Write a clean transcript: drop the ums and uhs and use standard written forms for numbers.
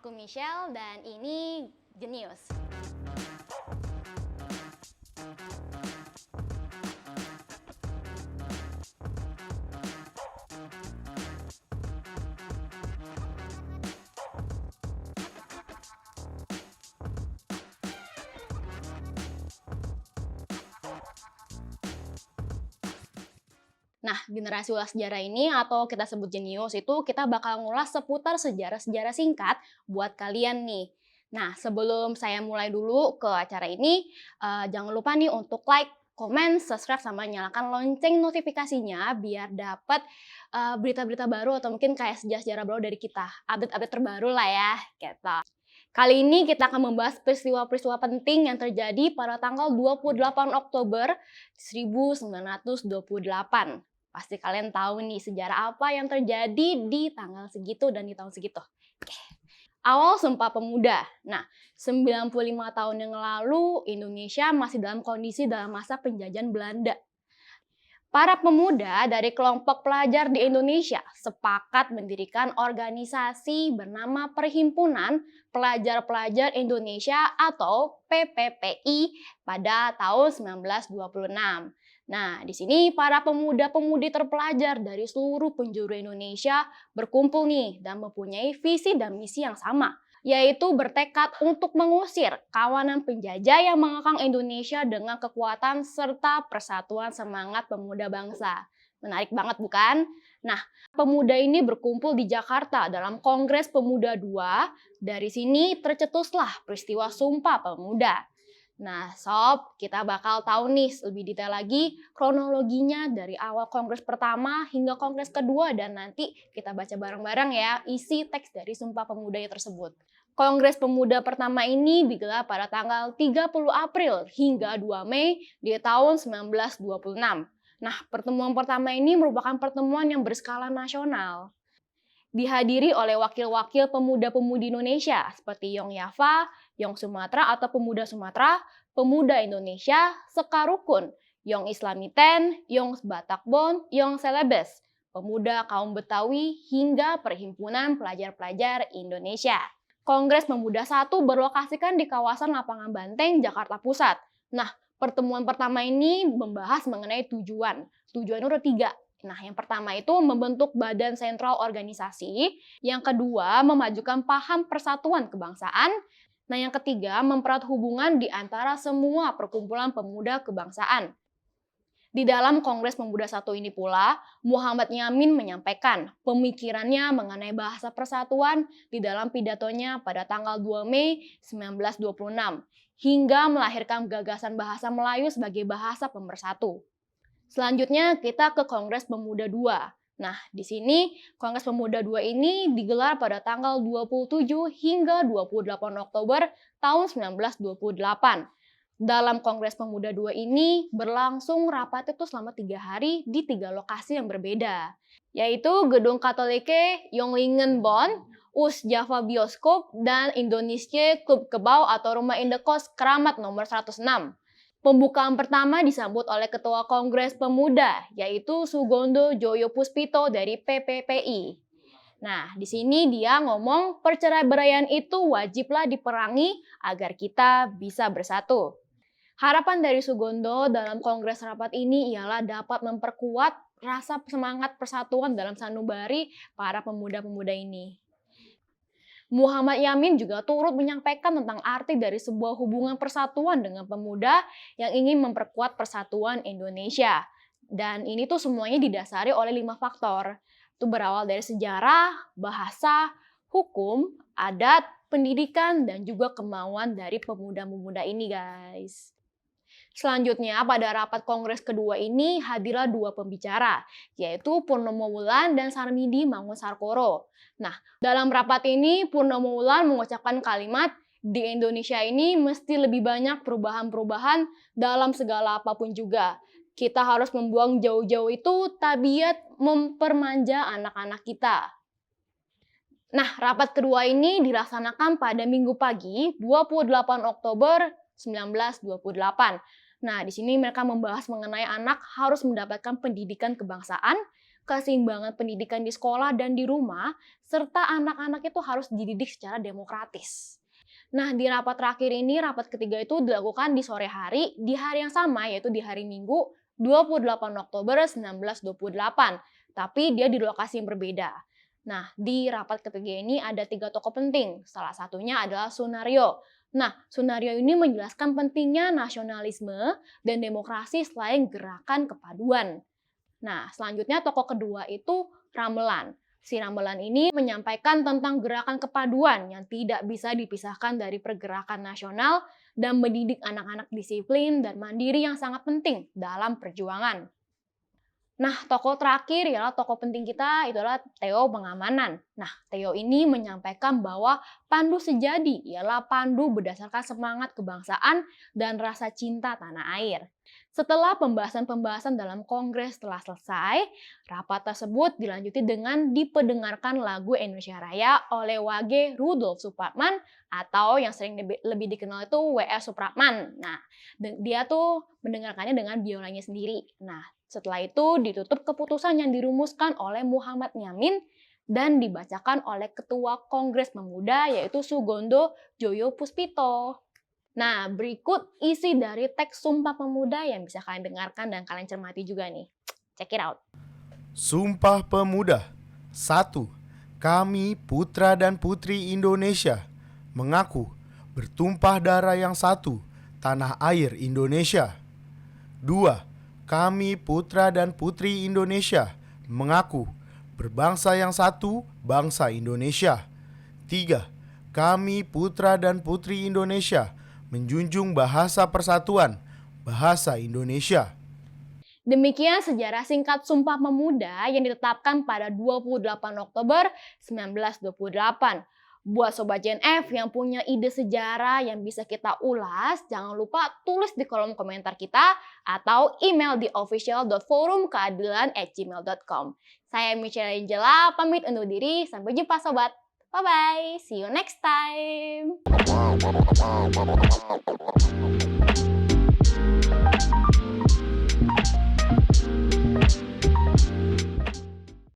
Aku Michelle dan ini Genius. Nah, generasi ulas sejarah ini atau kita sebut Jenius itu kita bakal ngulas seputar sejarah-sejarah singkat buat kalian nih. Nah, sebelum saya mulai dulu ke acara ini, jangan lupa nih untuk like, komen, subscribe, sama nyalakan lonceng notifikasinya biar dapat berita-berita baru atau mungkin kayak sejarah-sejarah baru dari kita. Update-update terbaru lah ya, gitu. Kali ini kita akan membahas peristiwa-peristiwa penting yang terjadi pada tanggal 28 Oktober 1928. Pasti kalian tahu nih sejarah apa yang terjadi di tanggal segitu dan di tahun segitu. Oke. Awal Sumpah Pemuda. Nah, 95 tahun yang lalu Indonesia masih dalam kondisi dalam masa penjajahan Belanda. Para pemuda dari kelompok pelajar di Indonesia sepakat mendirikan organisasi bernama Perhimpunan Pelajar-Pelajar Indonesia atau PPPI pada tahun 1926. Nah, di sini para pemuda-pemudi terpelajar dari seluruh penjuru Indonesia berkumpul nih dan mempunyai visi dan misi yang sama, yaitu bertekad untuk mengusir kawanan penjajah yang mengekang Indonesia dengan kekuatan serta persatuan semangat pemuda bangsa. Menarik banget bukan? Nah, pemuda ini berkumpul di Jakarta dalam Kongres Pemuda II. Dari sini tercetuslah peristiwa Sumpah Pemuda. Nah, sob, kita bakal tahu nih lebih detail lagi kronologinya dari awal kongres pertama hingga kongres kedua dan nanti kita baca bareng-bareng ya isi teks dari Sumpah Pemuda tersebut. Kongres Pemuda pertama ini digelar pada tanggal 30 April hingga 2 Mei di tahun 1926. Nah, pertemuan pertama ini merupakan pertemuan yang berskala nasional. Dihadiri oleh wakil-wakil pemuda-pemudi Indonesia seperti Yong Yafa, Yong Sumatera atau Pemuda Sumatera, Pemuda Indonesia, Sekarukun, Yong Islamiten, Yong Batakbon, Yong Selebes, Pemuda Kaum Betawi, hingga Perhimpunan Pelajar-Pelajar Indonesia. Kongres Pemuda I berlokasikan di kawasan Lapangan Banteng, Jakarta Pusat. Nah, pertemuan pertama ini membahas mengenai tujuan. Tujuan itu ada 3. Nah, yang pertama itu membentuk badan sentral organisasi, yang kedua memajukan paham persatuan kebangsaan, nah yang ketiga mempererat hubungan di antara semua perkumpulan pemuda kebangsaan. Di dalam Kongres Pemuda I ini pula, Muhammad Yamin menyampaikan pemikirannya mengenai bahasa persatuan di dalam pidatonya pada tanggal 2 Mei 1926, hingga melahirkan gagasan bahasa Melayu sebagai bahasa pemersatu. Selanjutnya kita ke Kongres Pemuda II. Nah, di sini Kongres Pemuda II ini digelar pada tanggal 27 hingga 28 Oktober tahun 1928. Dalam Kongres Pemuda II ini berlangsung rapat itu selama 3 hari di 3 lokasi yang berbeda, yaitu Gedung Katolike Yonglingen-Bonn, US Java Bioskop, dan Indonesia Klub Kebau atau Rumah Indekos Keramat nomor 106. Pembukaan pertama disambut oleh Ketua Kongres Pemuda, yaitu Sugondo Joyo Puspito dari PPPI. Nah, di sini dia ngomong perceraian itu wajiblah diperangi agar kita bisa bersatu. Harapan dari Sugondo dalam kongres rapat ini ialah dapat memperkuat rasa semangat persatuan dalam sanubari para pemuda-pemuda ini. Muhammad Yamin juga turut menyampaikan tentang arti dari sebuah hubungan persatuan dengan pemuda yang ingin memperkuat persatuan Indonesia. Dan ini tuh semuanya didasari oleh 5 faktor. Itu berawal dari sejarah, bahasa, hukum, adat, pendidikan, dan juga kemauan dari pemuda-pemuda ini, guys. Selanjutnya, pada rapat kongres kedua ini hadirlah 2 pembicara, yaitu Purnomo Wulan dan Sarmidi Mangunsarkoro. Nah, dalam rapat ini Purnomo Wulan mengucapkan kalimat, di Indonesia ini mesti lebih banyak perubahan-perubahan dalam segala apapun juga. Kita harus membuang jauh-jauh itu tabiat mempermanja anak-anak kita. Nah, rapat kedua ini dilaksanakan pada Minggu pagi, 28 Oktober 1928. Nah, di sini mereka membahas mengenai anak harus mendapatkan pendidikan kebangsaan, keseimbangan pendidikan di sekolah dan di rumah, serta anak-anak itu harus dididik secara demokratis. Nah, di rapat terakhir ini, rapat ketiga itu dilakukan di sore hari, di hari yang sama, yaitu di hari Minggu, 28 Oktober 1928. Tapi dia di lokasi yang berbeda. Nah, di rapat ketiga ini ada 3 tokoh penting. Salah satunya adalah Sunario. Nah, Sunario ini menjelaskan pentingnya nasionalisme dan demokrasi selain gerakan kepaduan. Nah, selanjutnya tokoh kedua itu Ramelan. Si Ramelan ini menyampaikan tentang gerakan kepaduan yang tidak bisa dipisahkan dari pergerakan nasional dan mendidik anak-anak disiplin dan mandiri yang sangat penting dalam perjuangan. Nah, tokoh terakhir ialah tokoh penting kita itulah Theo Pengamanan. Nah, Theo ini menyampaikan bahwa pandu sejadi ialah pandu berdasarkan semangat kebangsaan dan rasa cinta tanah air. Setelah pembahasan-pembahasan dalam kongres telah selesai, rapat tersebut dilanjuti dengan diperdengarkan lagu Indonesia Raya oleh Wage Rudolf Supratman atau yang sering lebih dikenal itu W.R. Supratman. Nah, dia tuh mendengarkannya dengan biolanya sendiri. Nah, setelah itu ditutup keputusan yang dirumuskan oleh Muhammad Nyamin dan dibacakan oleh Ketua Kongres Pemuda yaitu Sugondo Joyo Puspito. Nah, berikut isi dari teks Sumpah Pemuda yang bisa kalian dengarkan dan kalian cermati juga nih. Check it out. Sumpah Pemuda. 1. Kami putra dan putri Indonesia mengaku bertumpah darah yang satu, tanah air Indonesia. 2. Kami putra dan putri Indonesia mengaku berbangsa yang satu, bangsa Indonesia. 3. Kami putra dan putri Indonesia menjunjung bahasa persatuan, bahasa Indonesia. Demikian sejarah singkat Sumpah Pemuda yang ditetapkan pada 28 Oktober 1928. Buat Sobat Gen F yang punya ide sejarah yang bisa kita ulas, jangan lupa tulis di kolom komentar kita atau email di official.forumkeadilan@gmail.com. Saya Michelle Angela, pamit undur diri. Sampai jumpa Sobat. Bye-bye. See you next time.